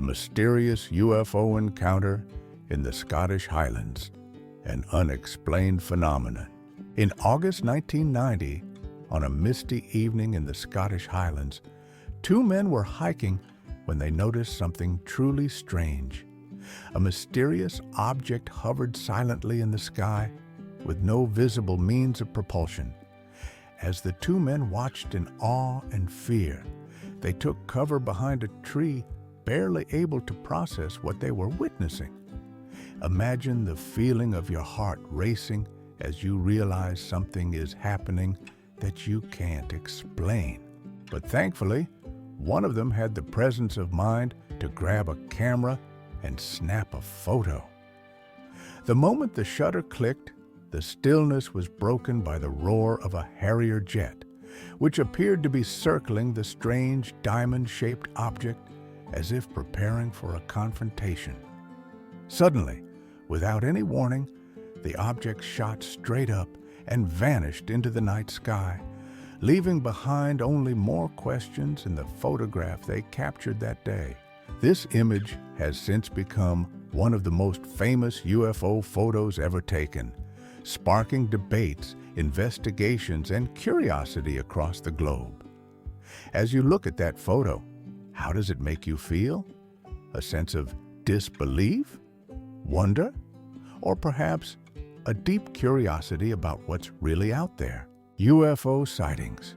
mysterious UFO encounter in the Scottish Highlands, an unexplained phenomenon. In August 1990, on a misty evening in the Scottish Highlands, two men were hiking when they noticed something truly strange. A mysterious object hovered silently in the sky with no visible means of propulsion. As the two men watched in awe and fear, they took cover behind a tree, barely able to process what they were witnessing. Imagine the feeling of your heart racing as you realize something is happening that you can't explain. But thankfully, one of them had the presence of mind to grab a camera and snap a photo. The moment the shutter clicked, the stillness was broken by the roar of a Harrier jet, which appeared to be circling the strange diamond-shaped object as if preparing for a confrontation. Suddenly, without any warning, the object shot straight up and vanished into the night sky, leaving behind only more questions in the photograph they captured that day. This image has since become one of the most famous UFO photos ever taken, sparking debates, investigations, and curiosity across the globe. As you look at that photo, how does it make you feel? A sense of disbelief? Wonder? Or perhaps a deep curiosity about what's really out there? UFO sightings,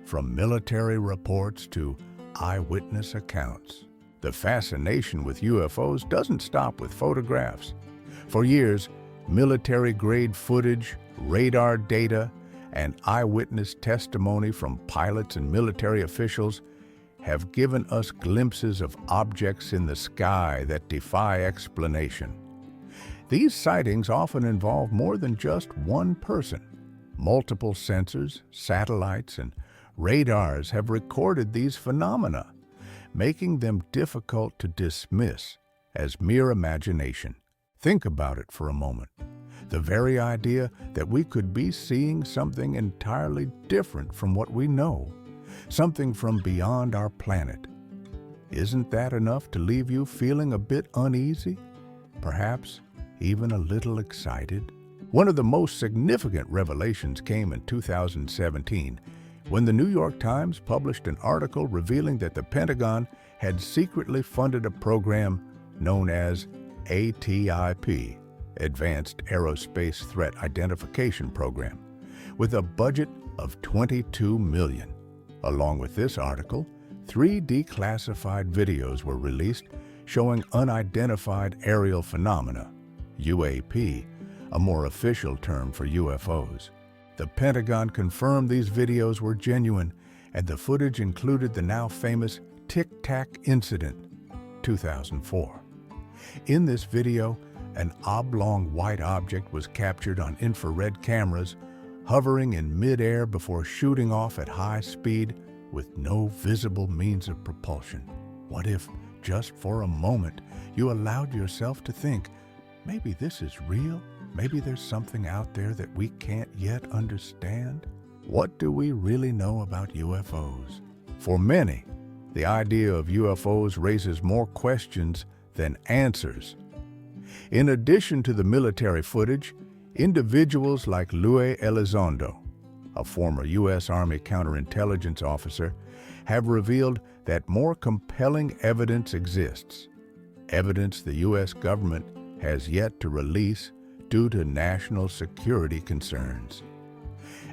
from military reports to eyewitness accounts. The fascination with UFOs doesn't stop with photographs. For years, military-grade footage, radar data, and eyewitness testimony from pilots and military officials have given us glimpses of objects in the sky that defy explanation. These sightings often involve more than just one person. Multiple sensors, satellites, and radars have recorded these phenomena, making them difficult to dismiss as mere imagination. Think about it for a moment. The very idea that we could be seeing something entirely different from what we know, something from beyond our planet. Isn't that enough to leave you feeling a bit uneasy? Perhaps even a little excited? One of the most significant revelations came in 2017 when the New York Times published an article revealing that the Pentagon had secretly funded a program known as ATIP, Advanced Aerospace Threat Identification Program, with a budget of $22 million. Along with this article, 3 declassified videos were released showing unidentified aerial phenomena, UAP, a more official term for UFOs. The Pentagon confirmed these videos were genuine, and the footage included the now famous Tic Tac incident, 2004. In this video, an oblong white object was captured on infrared cameras, hovering in mid-air before shooting off at high speed with no visible means of propulsion. What if, just for a moment, you allowed yourself to think, maybe this is real? Maybe there's something out there that we can't yet understand? What do we really know about UFOs? For many, the idea of UFOs raises more questions than answers. In addition to the military footage, individuals like Luis Elizondo, a former U.S. Army counterintelligence officer, have revealed that more compelling evidence exists, evidence the U.S. government has yet to release due to national security concerns.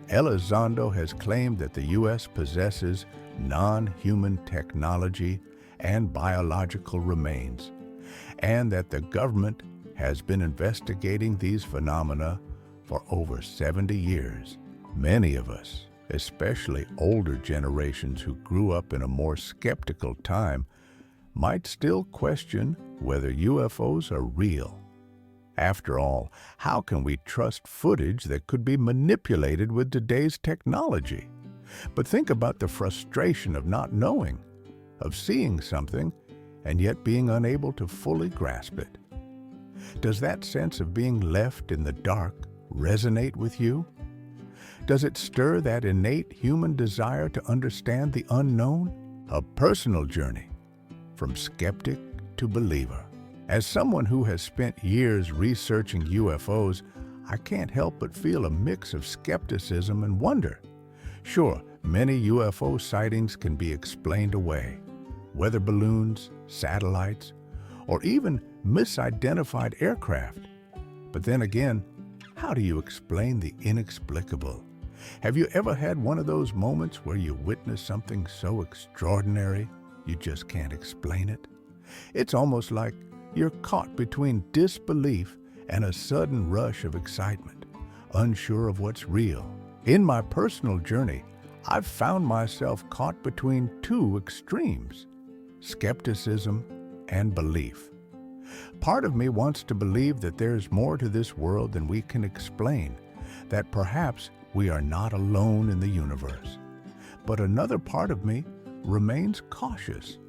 Elizondo has claimed that the U.S. possesses non-human technology and biological remains, and that the government has been investigating these phenomena for over 70 years. Many of us, especially older generations who grew up in a more skeptical time, might still question whether UFOs are real. After all, how can we trust footage that could be manipulated with today's technology? But think about the frustration of not knowing, of seeing something and yet being unable to fully grasp it. Does that sense of being left in the dark resonate with you? Does it stir that innate human desire to understand the unknown? A personal journey from skeptic to believer. As someone who has spent years researching UFOs, I can't help but feel a mix of skepticism and wonder. Sure, many UFO sightings can be explained away. Weather balloons, satellites, or even misidentified aircraft. But then again, how do you explain the inexplicable? Have you ever had one of those moments where you witness something so extraordinary you just can't explain it? It's almost like you're caught between disbelief and a sudden rush of excitement, unsure of what's real. In my personal journey, I've found myself caught between two extremes: skepticism and belief. Part of me wants to believe that there's more to this world than we can explain, that perhaps we are not alone in the universe. But another part of me remains cautious.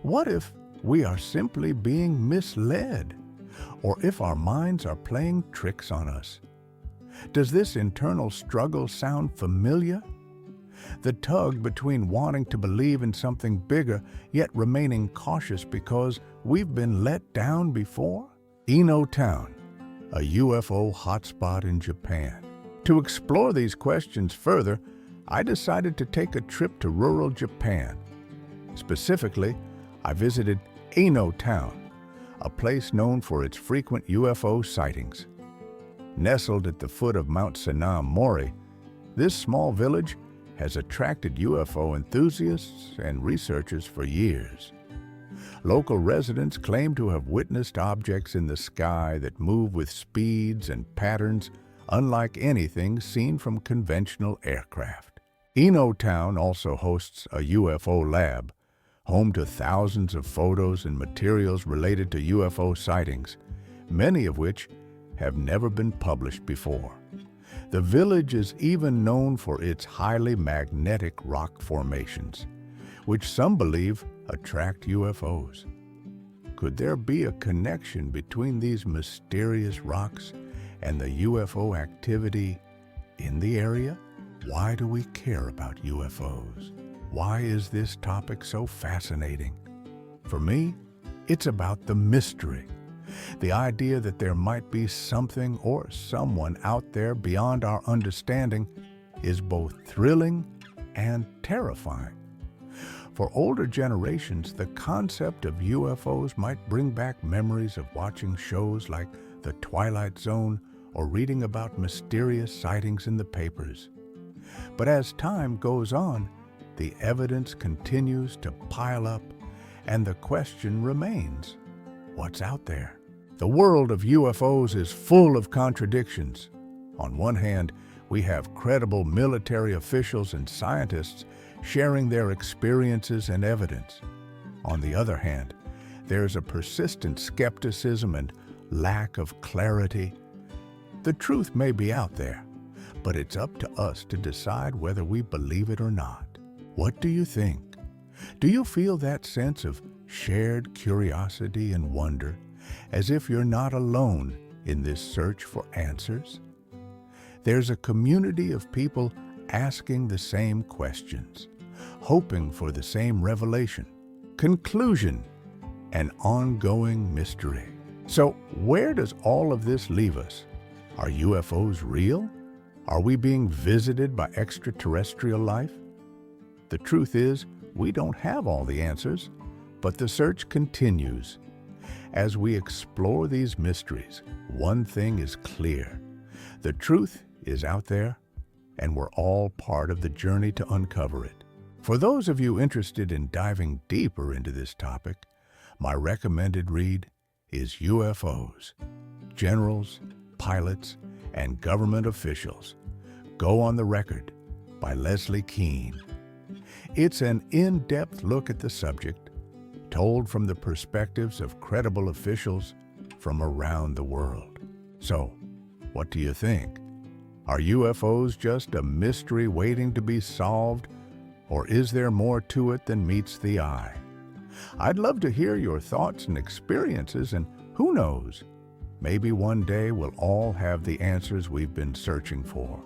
What if we are simply being misled? Or if our minds are playing tricks on us? Does this internal struggle sound familiar? The tug between wanting to believe in something bigger, yet remaining cautious because we've been let down before? Ino Town, a UFO hotspot in Japan. To explore these questions further, I decided to take a trip to rural Japan. Specifically, I visited Ino Town, a place known for its frequent UFO sightings. Nestled at the foot of Mount Sanam Mori, this small village has attracted UFO enthusiasts and researchers for years. Local residents claim to have witnessed objects in the sky that move with speeds and patterns unlike anything seen from conventional aircraft. Ino Town also hosts a UFO lab, home to thousands of photos and materials related to UFO sightings, many of which have never been published before. The village is even known for its highly magnetic rock formations, which some believe attract UFOs. Could there be a connection between these mysterious rocks and the UFO activity in the area? Why do we care about UFOs? Why is this topic so fascinating? For me, it's about the mystery. The idea that there might be something or someone out there beyond our understanding is both thrilling and terrifying. For older generations, the concept of UFOs might bring back memories of watching shows like The Twilight Zone or reading about mysterious sightings in the papers. But as time goes on, the evidence continues to pile up, and the question remains: what's out there? The world of UFOs is full of contradictions. On one hand, we have credible military officials and scientists sharing their experiences and evidence. On the other hand, there's a persistent skepticism and lack of clarity. The truth may be out there, but it's up to us to decide whether we believe it or not. What do you think? Do you feel that sense of shared curiosity and wonder, as if you're not alone in this search for answers? There's a community of people asking the same questions, hoping for the same revelation, conclusion, and ongoing mystery. So where does all of this leave us? Are UFOs real? Are we being visited by extraterrestrial life? The truth is, we don't have all the answers, but the search continues. As we explore these mysteries, one thing is clear: the truth is out there, and we're all part of the journey to uncover it. For those of you interested in diving deeper into this topic, my recommended read is UFOs, Generals, Pilots, and Government Officials: Go on the Record by Leslie Kean. It's an in-depth look at the subject, told from the perspectives of credible officials from around the world. So, what do you think? Are UFOs just a mystery waiting to be solved, or is there more to it than meets the eye? I'd love to hear your thoughts and experiences, and who knows, maybe one day we'll all have the answers we've been searching for.